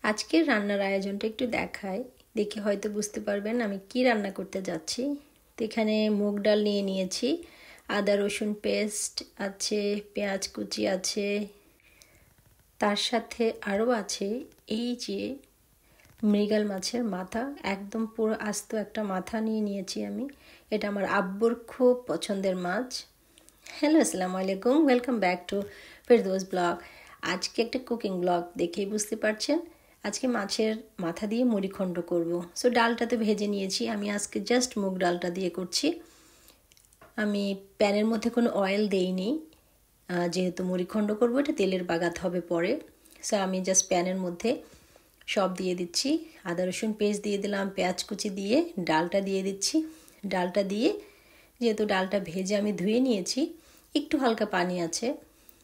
আজকের রান্নার আয়োজনটা একটু দেখাই, দেখে হয়তো বুঝতে পারবেন আমি কি রান্না করতে যাচ্ছি। তো এখানে মুগ ডাল নিয়ে নিয়েছি, আদা রসুন পেস্ট আছে, পেঁয়াজ কুচি আছে, তার সাথে আরও আছে এই যে মৃগেল মাছের মাথা, একদম পুরো আস্ত একটা মাথা নিয়ে নিয়েছি আমি। এটা আমার আব্বুর খুব পছন্দের মাছ। হ্যালো, আসসালামু আলাইকুম, welcome back to Ferdous blog. আজকে একটা কুকিং ব্লগ দেখেই বুঝতে পারছেন। আজকে মাছের মাথা দিয়ে মুড়িঘণ্ট করব। সো ডালটা তো ভেজে নিয়েছি, আমি আজকে জাস্ট মুগ ডালটা দিয়ে করছি। আমি প্যানের মধ্যে কোনো অয়েল দেইনি, যেহেতু মুড়িঘণ্ট করবো, এটা তেলের বাগাত হবে পরে। সো আমি জাস্ট প্যানের মধ্যে সব দিয়ে দিচ্ছি, আদা রসুন পেস্ট দিয়ে দিলাম, পেঁয়াজ কুচি দিয়ে ডালটা দিয়ে দিচ্ছি। ডালটা দিয়ে, যেহেতু ডালটা ভেজে আমি ধুয়ে নিয়েছি, একটু হালকা পানি আছে,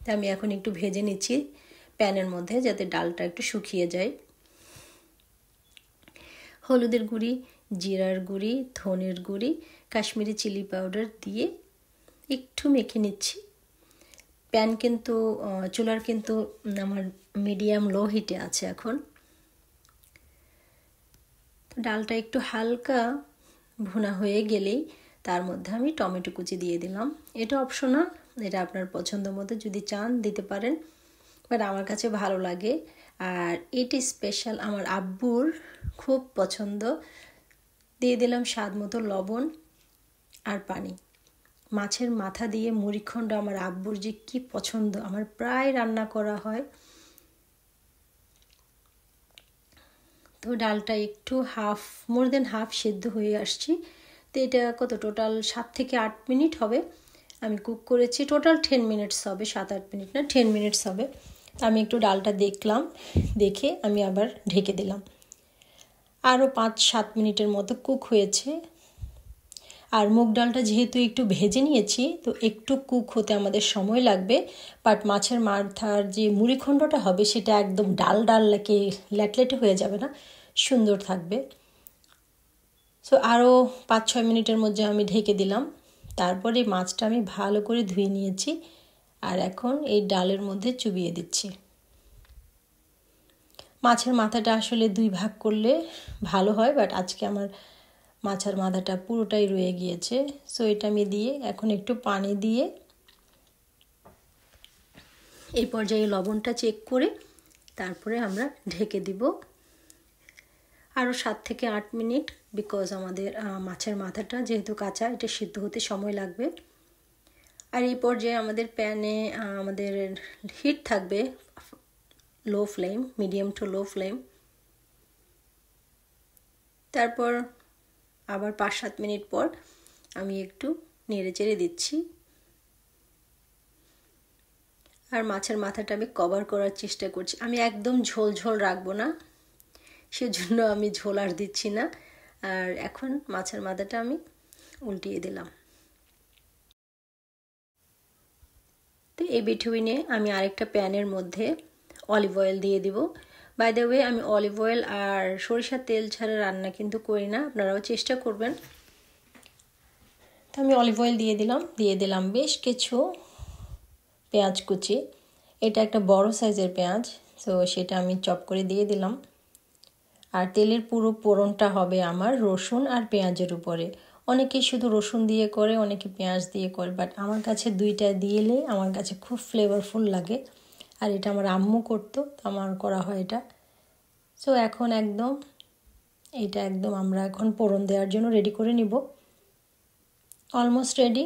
তা আমি এখন একটু ভেজে নিচ্ছি প্যানের মধ্যে, যাতে ডালটা একটু শুকিয়ে যায়। হলুদের গুঁড়ি, জিরার গুঁড়ি, ধনের গুঁড়ি, কাশ্মীরি চিলি পাউডার দিয়ে একটু মেখে নিচ্ছি। প্যান কিন্তু চুলার কিন্তু আমার মিডিয়াম লো হিটে আছে এখন। ডালটা একটু হালকা ভুনা হয়ে গেলেই তার মধ্যে আমি টমেটো কুচি দিয়ে দিলাম। এটা অপশনাল, এটা আপনার পছন্দ মতো যদি চান দিতে পারেন, বাট আমার কাছে ভালো লাগে। আর এটি স্পেশাল, আমার আব্বুর খুব পছন্দ। দিয়ে দিলাম স্বাদ মতো লবণ আর পানি। মাছের মাথা দিয়ে মুড়িঘণ্ট আমার আব্বুর যে কি পছন্দ, আমার প্রায় রান্না করা হয়। তো ডালটা একটু মোর দেন হাফ সেদ্ধ হয়ে আসছি। তো এটা কত টোটাল 7 থেকে 8 মিনিট হবে আমি কুক করেছি। টোটাল 10 মিনিটস হবে, 7-8 মিনিট না, 10 মিনিটস হবে। আমি একটু ডালটা দেখলাম, দেখে আমি আবার ঢেকে দিলাম। আরও 5-7 মিনিটের মতো কুক হয়েছে। আর মুগ ডালটা যেহেতু একটু ভেজে নিয়েছি, তো একটু কুক হতে আমাদের সময় লাগবে। বাট মাছের মাথার যে মুড়িঘণ্টটা হবে সেটা একদম ডাল ল্যাটলেটে হয়ে যাবে না, সুন্দর থাকবে। সো আরও 5-6 মিনিটের মধ্যে আমি ঢেকে দিলাম। তারপরে মাছটা আমি ভালো করে ধুয়ে নিয়েছি, আর এখন এই ডালের মধ্যে চুবিয়ে দিচ্ছি। মাছের মাথাটা আসলে 2 ভাগ করলে ভালো হয়, বাট আজকে আমার মাছের মাথাটা পুরোটাই রয়ে গিয়েছে। সো এটা আমি দিয়ে এখন একটু পানি দিয়ে এই পর্যায়ে লবণটা চেক করে তারপরে আমরা ঢেকে দিব আরও 7 থেকে 8 মিনিট, বিকজ আমাদের মাছের মাথাটা যেহেতু কাঁচা, এটা সিদ্ধ হতে সময় লাগবে। আর এই পর্যায়ে আমাদের প্যানে আমাদের হিট থাকবে লো flame, medium to low flame. তারপর আবার 5-7 মিনিট পর আমি একটু নেড়ে চেড়ে দিচ্ছি। আর মাছের মাথাটা আমি কভার করার চেষ্টা করছি। আমি একদম ঝোল ঝোল রাখবো না, সেজন্য আমি ঝোল আর দিচ্ছি না। আর এখন মাছের মাথাটা আমি উল্টিয়ে দিলাম। তো এই বিটুইনে আমি আরেকটা প্যানের মধ্যে অলিভ অয়েল দিয়ে দিব। বাই দ্য ওয়ে, আমি অলিভ অয়েল আর সরিষার তেল ছাড়া রান্না কিন্তু করি না, আপনারাও চেষ্টা করবেন। তো আমি অলিভ অয়েল দিয়ে দিলাম বেশ কিছু পেঁয়াজ কুচি। এটা একটা বড় সাইজের পেঁয়াজ, সো সেটা আমি চপ করে দিয়ে দিলাম। আর তেলের পুরো ফোড়নটা হবে আমার রসুন আর পেঁয়াজের উপরে। অনেকেই শুধু রসুন দিয়ে করে, অনেকে পেঁয়াজ দিয়ে করে, বাট আমার কাছে দুইটা দিলে আমার কাছে খুব ফ্লেভারফুল লাগে। আর এটা আমার আম্মু করতো, আমার করা হয় এটা। সো এখন একদম আমরা এখন ফোড়ন দেওয়ার জন্য রেডি করে নিব। Almost ready.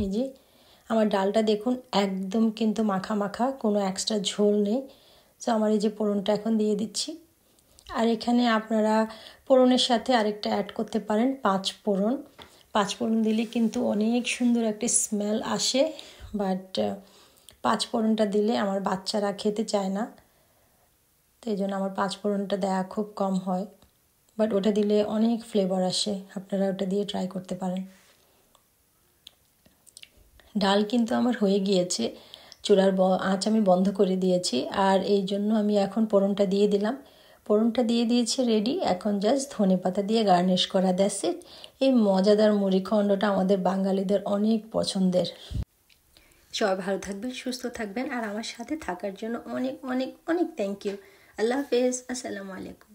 এই যে আমার ডালটা দেখুন, একদম কিন্তু মাখা মাখা, কোনো এক্সট্রা ঝোল নেই। সো আমার এই যে ফোড়নটা এখন দিয়ে দিচ্ছি। আর এখানে আপনারা ফোড়নের সাথে আরেকটা অ্যাড করতে পারেন, 5 ফোড়ন দিলে কিন্তু অনেক সুন্দর একটা স্মেল আসে। বাট 5 ফোড়নটা দিলে আমার বাচ্চারা খেতে চায় না, তো এই জন্য আমার 5 ফোড়নটা দেওয়া খুব কম হয়। বাট ওটা দিলে অনেক ফ্লেভার আসে, আপনারা ওটা দিয়ে ট্রাই করতে পারেন। ডাল কিন্তু আমার হয়ে গিয়েছে, চুলার আঁচ আমি বন্ধ করে দিয়েছি। আর এই জন্য আমি এখন ফোড়নটা দিয়ে দিলাম। ফোড়নটা দিয়ে দিয়েছি, রেডি। এখন জাস্ট ধনেপাতা দিয়ে গার্নিশ করা, দ্যাটস ইট। এই মজাদার মুড়িঘণ্টটা আমাদের বাঙালিদের অনেক পছন্দের। সবাই ভালো থাকবেন, সুস্থ থাকবেন, আর আমার সাথে থাকার জন্য অনেক অনেক অনেক থ্যাংক ইউ। আল্লাহ হাফেজ, আসসালামু আলাইকুম।